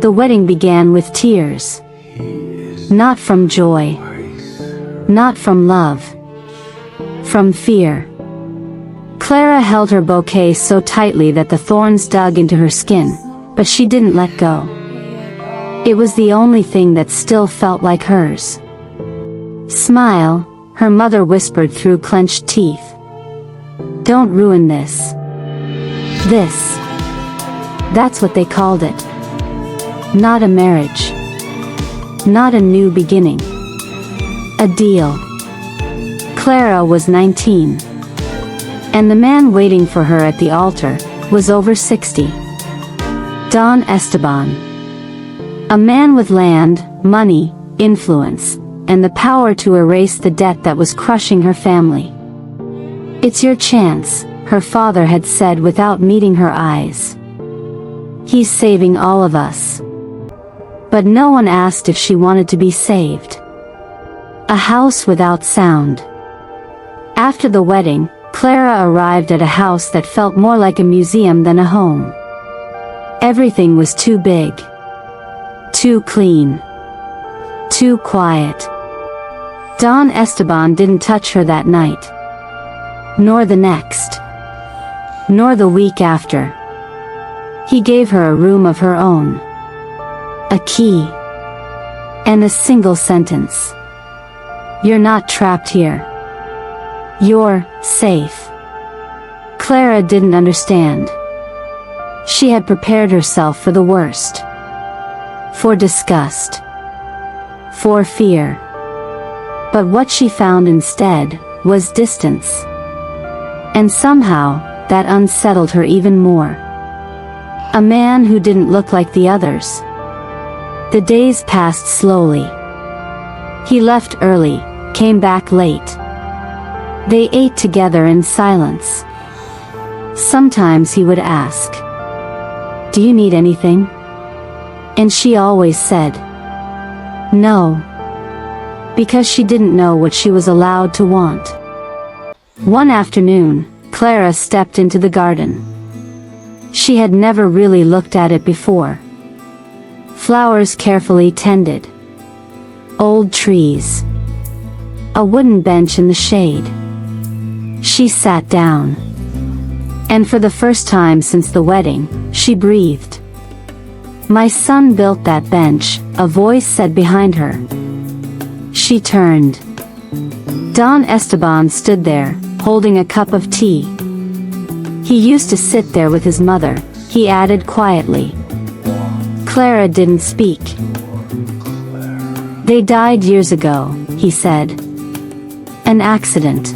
The wedding began with tears. Not from joy. Not from love. From fear. Clara held her bouquet so tightly that the thorns dug into her skin, but she didn't let go. It was the only thing that still felt like hers. "Smile," her mother whispered through clenched teeth. "Don't ruin this. This. That's what they called it. Not a marriage. Not a new beginning. A deal." Clara was 19. And the man waiting for her at the altar was over 60. Don Esteban. A man with land, money, influence, and the power to erase the debt that was crushing her family. "It's your chance," her father had said without meeting her eyes. "He's saving all of us." But no one asked if she wanted to be saved. A house without sound. After the wedding, Clara arrived at a house that felt more like a museum than a home. Everything was too big. Too clean. Too quiet. Don Esteban didn't touch her that night. Nor the next. Nor the week after. He gave her a room of her own. A key. And a single sentence. "You're not trapped here. You're safe." Clara didn't understand. She had prepared herself for the worst. For disgust. For fear. But what she found instead was distance. And somehow, that unsettled her even more. A man who didn't look like the others. The days passed slowly. He left early, came back late. They ate together in silence. Sometimes he would ask, "Do you need anything?" And she always said, "No." Because she didn't know what she was allowed to want. One afternoon, Clara stepped into the garden. She had never really looked at it before. Flowers carefully tended. Old trees. A wooden bench in the shade. She sat down. And for the first time since the wedding, she breathed. "My son built that bench," a voice said behind her. She turned. Don Esteban stood there, holding a cup of tea. "He used to sit there with his mother," he added quietly. Clara didn't speak. "They died years ago," he said. "An accident."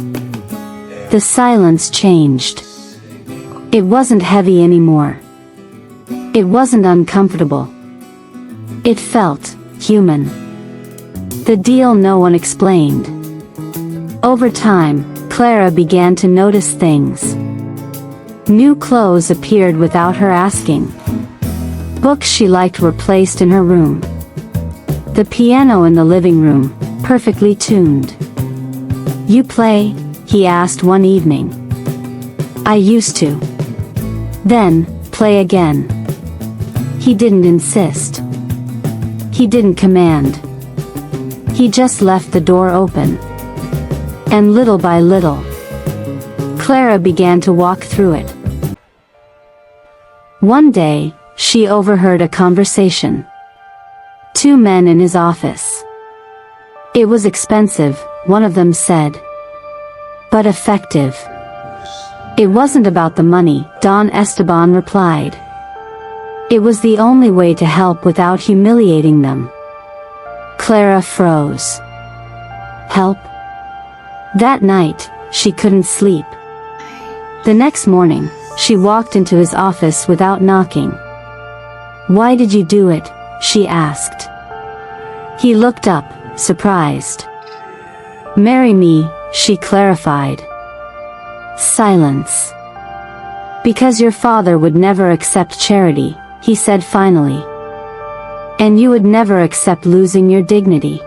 The silence changed. It wasn't heavy anymore. It wasn't uncomfortable. It felt human. The deal no one explained. Over time, Clara began to notice things. New clothes appeared without her asking. Books she liked were placed in her room. The piano in the living room, perfectly tuned. "You play?" he asked one evening. "I used to." "Then, play again." He didn't insist. He didn't command. He just left the door open. And little by little, Clara began to walk through it. One day, she overheard a conversation. Two men in his office. "It was expensive," one of them said. "But effective." "It wasn't about the money," Don Esteban replied. "It was the only way to help without humiliating them." Clara froze. Help? That night, she couldn't sleep. The next morning, she walked into his office without knocking. "Why did you do it?" she asked. He looked up, surprised. "Marry me," she clarified. Silence. "Because your father would never accept charity," he said finally. "And you would never accept losing your dignity."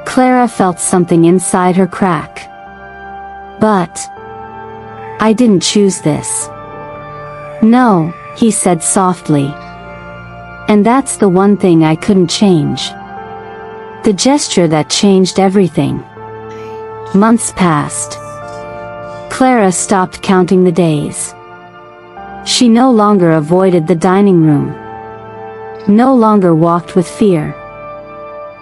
Clara felt something inside her crack. "But I didn't choose this." "No," he said softly. And that's the one thing I couldn't change. The gesture that changed everything. Months passed. Clara stopped counting the days. She no longer avoided the dining room. No longer walked with fear.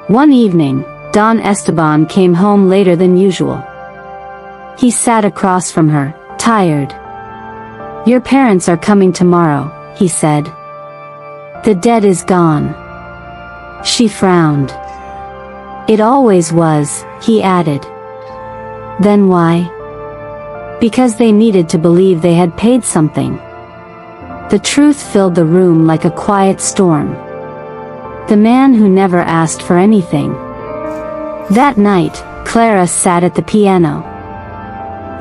One evening, Don Esteban came home later than usual. He sat across from her, tired. "Your parents are coming tomorrow," he said. "The debt is gone." She frowned. "It always was," he added. "Then why?" "Because they needed to believe they had paid something." The truth filled the room like a quiet storm. The man who never asked for anything. That night, Clara sat at the piano.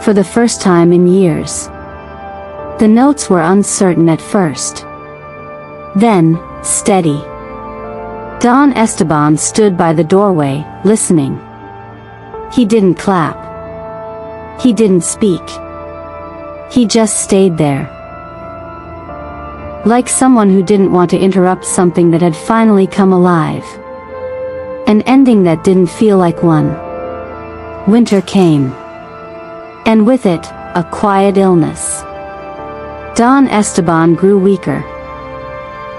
For the first time in years. The notes were uncertain at first. Then, steady. Don Esteban stood by the doorway, listening. He didn't clap. He didn't speak. He just stayed there. Like someone who didn't want to interrupt something that had finally come alive. An ending that didn't feel like one. Winter came. And with it, a quiet illness. Don Esteban grew weaker.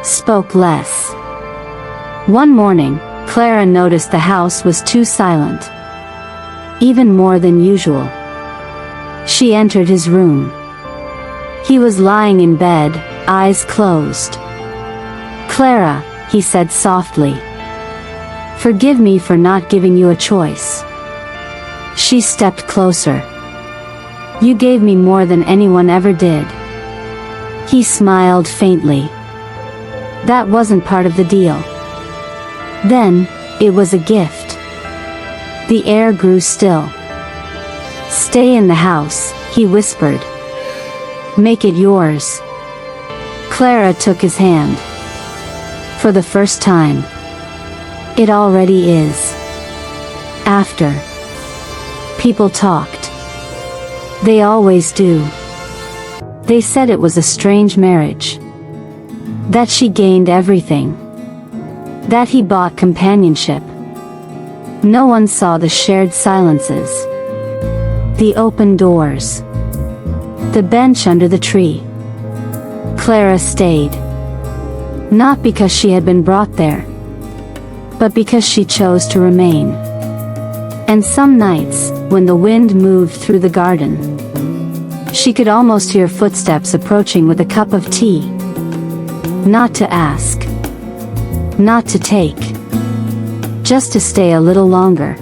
Spoke less. One morning, Clara noticed the house was too silent. Even more than usual. She entered his room. He was lying in bed, eyes closed. "Clara," he said softly. "Forgive me for not giving you a choice." She stepped closer. "You gave me more than anyone ever did." He smiled faintly. "That wasn't part of the deal." "Then, it was a gift." The air grew still. "Stay in the house," he whispered. "Make it yours." Clara took his hand. For the first time. It already is. After. People talked. They always do. They said it was a strange marriage. That she gained everything. That he bought companionship. No one saw the shared silences. The open doors. The bench under the tree. Clara stayed. Not because she had been brought there. But because she chose to remain. And some nights, when the wind moved through the garden, she could almost hear footsteps approaching with a cup of tea. Not to ask. Not to take. Just to stay a little longer.